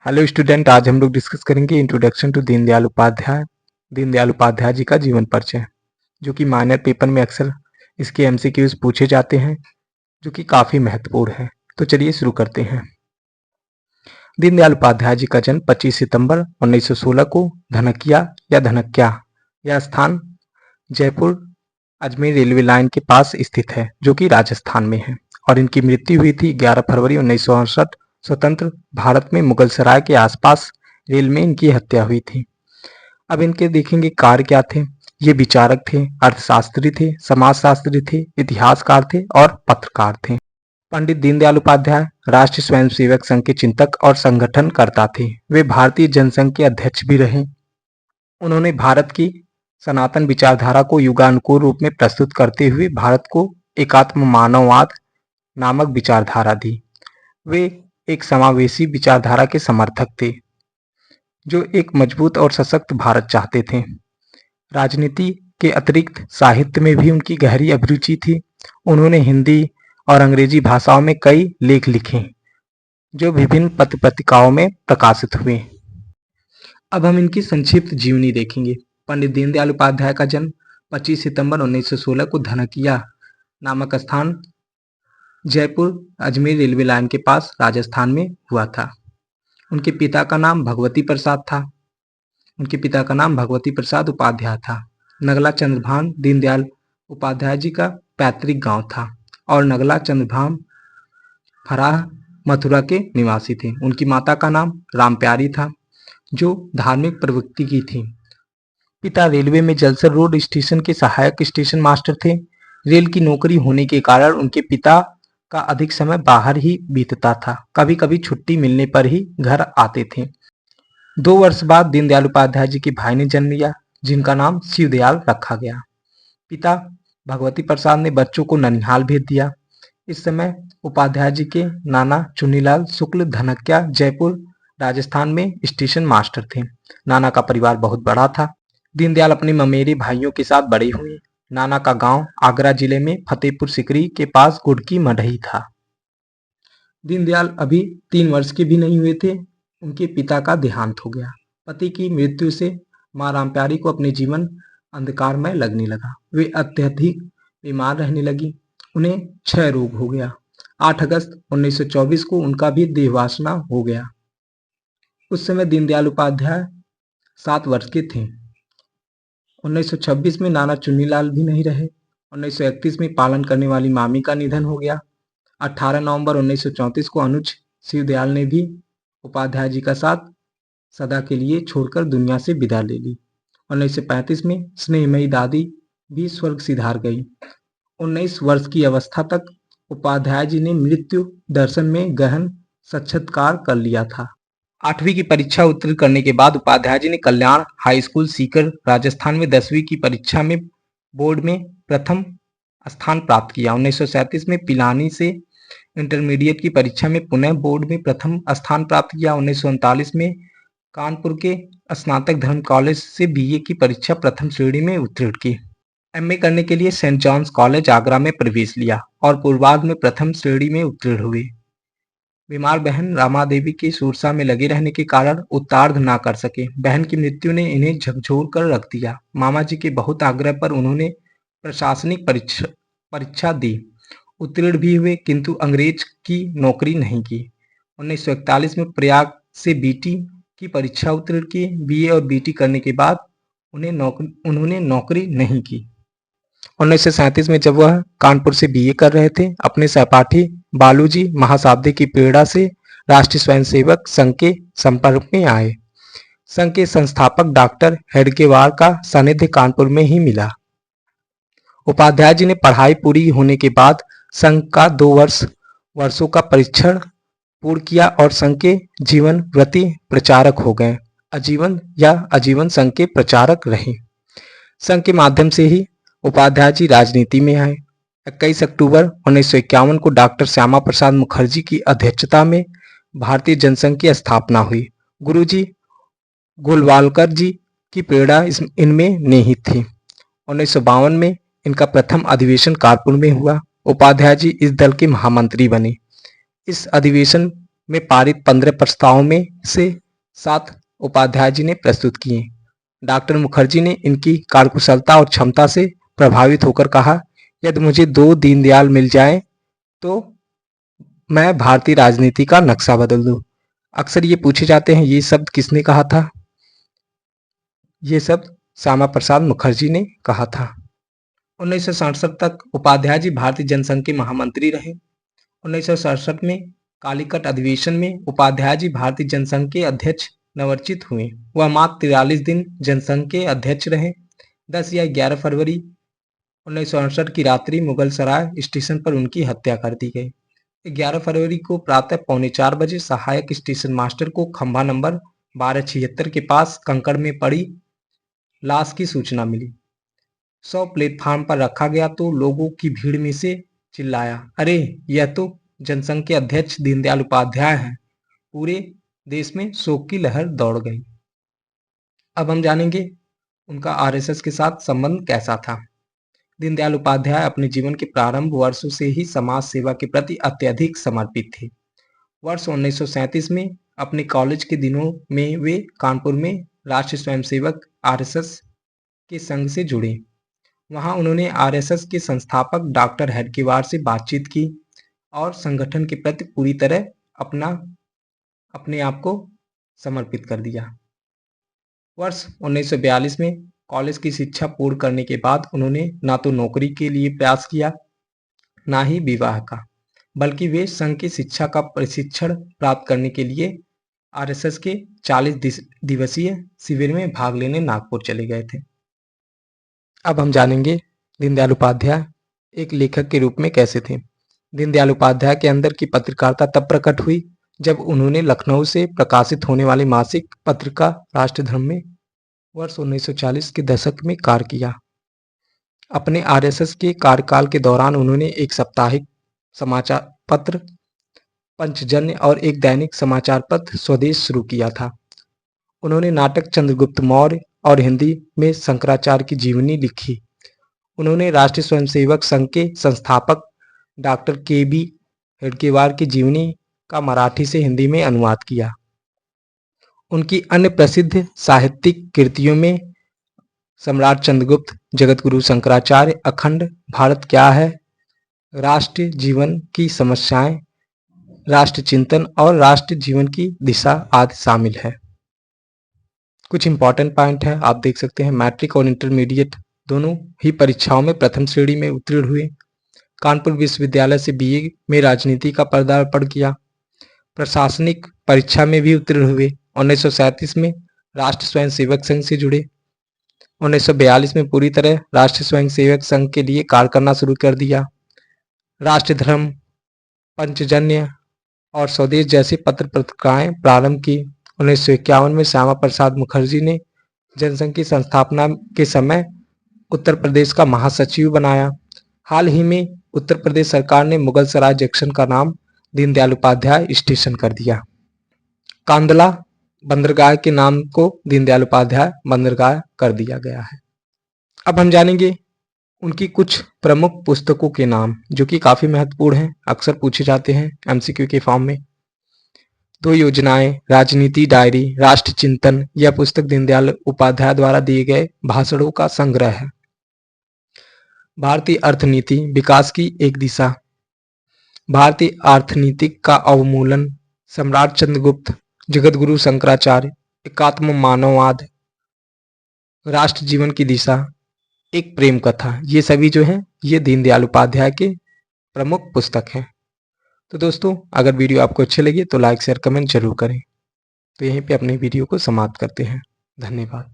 Hello student, आज हम लोग डिस्कस करेंगे इंट्रोडक्शन टू दीनदयाल उपाध्याय जी का जीवन परिचय, जो कि माइनर पेपर में अक्सर इसके एमसीक्यूज पूछे जाते हैं, जो कि काफ़ी महत्वपूर्ण है। तो चलिए शुरू करते हैं। दीनदयाल उपाध्याय जी का जन्म 25 सितंबर 1916 को धनक्या यह स्थान जयपुर अजमेर रेलवे लाइन के पास स्थित है, जो कि राजस्थान में है। और इनकी मृत्यु हुई थी 11 फरवरी 1968 स्वतंत्र भारत में मुगल सराय के आसपास रेल में इनकी हत्या हुई थी। अब इनके देखेंगे कार्य क्या थे। ये विचारक थे, अर्थशास्त्री थे, समाजशास्त्री थे, इतिहासकार थे और पत्रकार थे। पंडित दीनदयाल उपाध्याय राष्ट्रीय स्वयंसेवक संघ के चिंतक और संगठनकर्ता थे। वे भारतीय जनसंघ के अध्यक्ष भी रहे। उन्होंने भारत की सनातन विचारधारा को युगानुकूल रूप में प्रस्तुत करते हुए भारत को एकात्म मानववाद नामक विचारधारा दी। वे एक समावेशी विचारधारा के समर्थक थे, जो एक मजबूत और सशक्त भारत चाहते थे। राजनीति के अतिरिक्त साहित्य में भी उनकी गहरी अभिरुचि थी। उन्होंने हिंदी और अंग्रेजी भाषाओं में कई लेख लिखे, जो विभिन्न पत्र पत्रिकाओं में प्रकाशित हुए। अब हम इनकी संक्षिप्त जीवनी देखेंगे। पंडित दीनदयाल उपाध्याय का जन्म 25 सितंबर 1916 को धनकिया नामक स्थान जयपुर अजमेर रेलवे लाइन के पास राजस्थान में हुआ था। उनके पिता का नाम भगवती प्रसाद उपाध्याय था। नगला चंद्रभान दीनदयाल उपाध्याय जी का पैतृक गांव था और नगला चंद्रभान फराह मथुरा के निवासी थे। उनकी माता का नाम रामप्यारी था, जो धार्मिक प्रवृत्ति की थी। पिता रेलवे में जलसर रोड स्टेशन के सहायक स्टेशन मास्टर थे। रेल की नौकरी होने के कारण उनके पिता का अधिक समय बाहर ही बीतता था। कभी कभी छुट्टी मिलने पर ही घर आते थे। 2 वर्ष बाद दीनदयाल उपाध्याय जी के भाई ने जन्म लिया, जिनका नाम शिवदयाल रखा गया। पिता भगवती प्रसाद ने बच्चों को ननिहाल भेज दिया। इस समय उपाध्याय जी के नाना चुन्नीलाल शुक्ल धनक्या जयपुर राजस्थान में स्टेशन मास्टर थे। नाना का परिवार बहुत बड़ा था। दीनदयाल अपने ममेरे भाइयों के साथ बड़े हुए। नाना का गांव आगरा जिले में फतेहपुर सिकरी के पास गुड़की मढ़ई था। दीनदयाल अभी 3 वर्ष के भी नहीं हुए थे, उनके पिता का देहांत हो गया। पति की मृत्यु से मां रामप्यारी को अपने जीवन अंधकारमय लगने लगा। वे अत्यधिक बीमार रहने लगी। उन्हें क्षय रोग हो गया। 8 अगस्त 1924 को उनका भी देहवासना हो गया। उस समय दीनदयाल उपाध्याय 7 वर्ष के थे। 1926 में नाना चुन्नीलाल भी नहीं रहे। 1931 में पालन करने वाली मामी का निधन हो गया। 18 नवंबर 1934 को अनुज शिवदयाल ने भी उपाध्याय जी का साथ सदा के लिए छोड़कर दुनिया से विदा ले ली। 1935 में स्नेहमयी दादी भी स्वर्ग सिधार गई। 19 वर्ष की अवस्था तक उपाध्याय जी ने मृत्यु दर्शन में गहन साक्षात्कार कर लिया था। 8वीं की परीक्षा उत्तीर्ण करने के बाद उपाध्याय जी ने कल्याण हाई स्कूल सीकर राजस्थान में 10वीं की परीक्षा में बोर्ड में प्रथम स्थान प्राप्त किया। 1937 में पिलानी से इंटरमीडिएट की परीक्षा में पुनः बोर्ड में प्रथम स्थान प्राप्त किया। 1939 में कानपुर के स्नातक धर्म कॉलेज से बीए की परीक्षा प्रथम श्रेणी में उत्तीर्ण की। एमए करने के लिए सेंट जॉन्स कॉलेज आगरा में प्रवेश लिया और पूर्वार्ध में प्रथम श्रेणी में उत्तीर्ण हुए। बीमार बहन रामा देवी के सुरसा में लगे रहने के कारण उत्तार्ध ना कर सके। बहन की मृत्यु ने इन्हें झकझोर कर रख दिया। मामा जी के बहुत आग्रह पर उन्होंने प्रशासनिक परीक्षा दी, उत्तीर्ण भी हुए, किंतु अंग्रेज की नौकरी नहीं की। 1941 में प्रयाग से बीटी की परीक्षा उत्तीर्ण की। बीए और बीटी करने के बाद उन्होंने नौकरी नहीं की। 1937 में जब वह कानपुर से बीए कर रहे थे, अपने सहपाठी बालूजी महासाब्दे की प्रेरणा से राष्ट्रीय स्वयंसेवक संघ के संपर्क में आए। संघ के संस्थापक डॉक्टर हेडगेवार का सानिध्य कानपुर में ही मिला। उपाध्याय जी ने पढ़ाई पूरी होने के बाद संघ का 2 वर्षों का परीक्षण पूर्ण किया और संघ के जीवन व्रती प्रचारक हो गए। आजीवन संघ के प्रचारक रहे। संघ के माध्यम से ही उपाध्याय जी राजनीति में आए। 21 अक्टूबर 1951 को डॉक्टर श्यामा प्रसाद मुखर्जी की अध्यक्षता में भारतीय जनसंघ की स्थापना हुई। गुरुजी गोलवालकर जी की प्रेरणा इनमें निहित थी। 1952 में इनका प्रथम अधिवेशन कानपुर में हुआ। उपाध्याय जी इस दल के महामंत्री बने। इस अधिवेशन में पारित 15 प्रस्तावों में से 7 उपाध्याय जी ने प्रस्तुत किए। डॉक्टर मुखर्जी ने इनकी कार्यकुशलता और क्षमता से प्रभावित होकर कहा, यदि मुझे 2 दीनदयाल मिल जाएं तो मैं भारतीय राजनीति का नक्शा बदल दूं। अक्सर ये पूछे जाते हैं, ये शब्द किसने कहा था? ये शब्द श्यामा प्रसाद मुखर्जी ने कहा था। 1967 तक उपाध्याय जी भारतीय जनसंघ के महामंत्री रहे। 1967 में कालीकट अधिवेशन में उपाध्याय जी भारतीय जनसंघ के अध्यक्ष नवरचित हुए। वह मात्र 43 दिन जनसंघ के अध्यक्ष रहे। 10 या 11 फरवरी 1968 की रात्रि मुगल सराय स्टेशन पर उनकी हत्या कर दी गई। 11 फरवरी को प्रातः 3:45 बजे सहायक स्टेशन मास्टर को खंभा नंबर 1276 के पास कंकड़ में पड़ी लाश की सूचना मिली। 100 प्लेटफार्म पर रखा गया तो लोगों की भीड़ में से चिल्लाया, अरे यह तो जनसंघ के अध्यक्ष दीनदयाल उपाध्याय हैं। पूरे देश में शोक की लहर दौड़ गई। अब हम जानेंगे उनका आरएसएस के साथ संबंध कैसा था। दीनदयाल उपाध्याय अपने जीवन के प्रारंभ वर्षों से ही समाज सेवा के प्रति अत्यधिक समर्पित थे। वर्ष 1937 में अपने कॉलेज के दिनों में वे कानपुर में राष्ट्रीय स्वयंसेवक आरएसएस के संघ से जुड़े। वहां उन्होंने आरएसएस के संस्थापक डॉक्टर हेडगेवार से बातचीत की और संगठन के प्रति पूरी तरह अपने आप को समर्पित कर दिया। वर्ष 1942 में कॉलेज की शिक्षा पूर्ण करने के बाद उन्होंने ना तो नौकरी के लिए प्रयास किया, ना ही विवाह का, बल्कि वे संघ की शिक्षा का प्रशिक्षण प्राप्त करने के लिए आरएसएस के 40 दिवसीय शिविर में भाग लेने नागपुर चले गए थे। अब हम जानेंगे दीनदयाल उपाध्याय एक लेखक के रूप में कैसे थे। दीनदयाल उपाध्याय के अंदर की पत्रकारिता तब प्रकट हुई जब उन्होंने लखनऊ से प्रकाशित होने वाले मासिक पत्रिका राष्ट्रधर्म में वर्ष 1940 के दशक में कार्य किया। अपने आरएसएस के कार्यकाल के दौरान उन्होंने एक साप्ताहिक समाचार पत्र पंचजन्य और एक दैनिक समाचार पत्र स्वदेश शुरू किया था। उन्होंने नाटक चंद्रगुप्त मौर्य और हिंदी में शंकराचार्य की जीवनी लिखी। उन्होंने राष्ट्रीय स्वयंसेवक संघ के संस्थापक डॉक्टर के.बी. हेडगेवार की जीवनी का मराठी से हिंदी में अनुवाद किया। उनकी अन्य प्रसिद्ध साहित्यिक कृतियों में सम्राट चंद्रगुप्त, जगतगुरु शंकराचार्य, अखंड भारत क्या है, राष्ट्र जीवन की समस्याएं, राष्ट्र चिंतन और राष्ट्र जीवन की दिशा आदि शामिल है। कुछ इंपॉर्टेंट पॉइंट है, आप देख सकते हैं। मैट्रिक और इंटरमीडिएट दोनों ही परीक्षाओं में प्रथम श्रेणी में उत्तीर्ण हुए। कानपुर विश्वविद्यालय से बीए में राजनीति का पदार्पण किया। प्रशासनिक परीक्षा में भी उत्तीर्ण हुए। 1937 में राष्ट्रीय स्वयंसेवक संघ से जुड़े। 1942 में पूरी तरह राष्ट्रीय स्वयंसेवक संघ के लिए कार्य करना शुरू कर दिया। राष्ट्रधर्म, पंचजन्य और स्वदेश जैसे पत्र पत्रिकाएं प्रारंभ की। 1951 में श्यामा प्रसाद मुखर्जी ने जनसंघ की संस्थापना के समय उत्तर प्रदेश का महासचिव बनाया। हाल ही में उत्तर प्रदेश सरकार ने मुगल सराय जंक्शन का नाम दीनदयाल उपाध्याय स्टेशन कर दिया। कांदला बंदरगाह के नाम को दीनदयाल उपाध्याय बंदरगाह कर दिया गया है। अब हम जानेंगे उनकी कुछ प्रमुख पुस्तकों के नाम जो कि काफी महत्वपूर्ण हैं, अक्सर पूछे जाते हैं एमसीक्यू के फॉर्म में। 2 योजनाएं, राजनीति डायरी, राष्ट्र चिंतन। यह पुस्तक दीनदयाल उपाध्याय द्वारा दिए गए भाषणों का संग्रह है। भारतीय अर्थनीति, विकास की एक दिशा, भारतीय अर्थनीति का अवमूलन, सम्राट चंद्रगुप्त, जगतगुरु शंकराचार्य, एकात्म मानववाद, राष्ट्र जीवन की दिशा, एक प्रेम कथा। ये सभी जो है ये दीनदयाल उपाध्याय के प्रमुख पुस्तक हैं। तो दोस्तों, अगर वीडियो आपको अच्छे लगे तो लाइक शेयर कमेंट जरूर करें। तो यहीं पे अपने वीडियो को समाप्त करते हैं। धन्यवाद।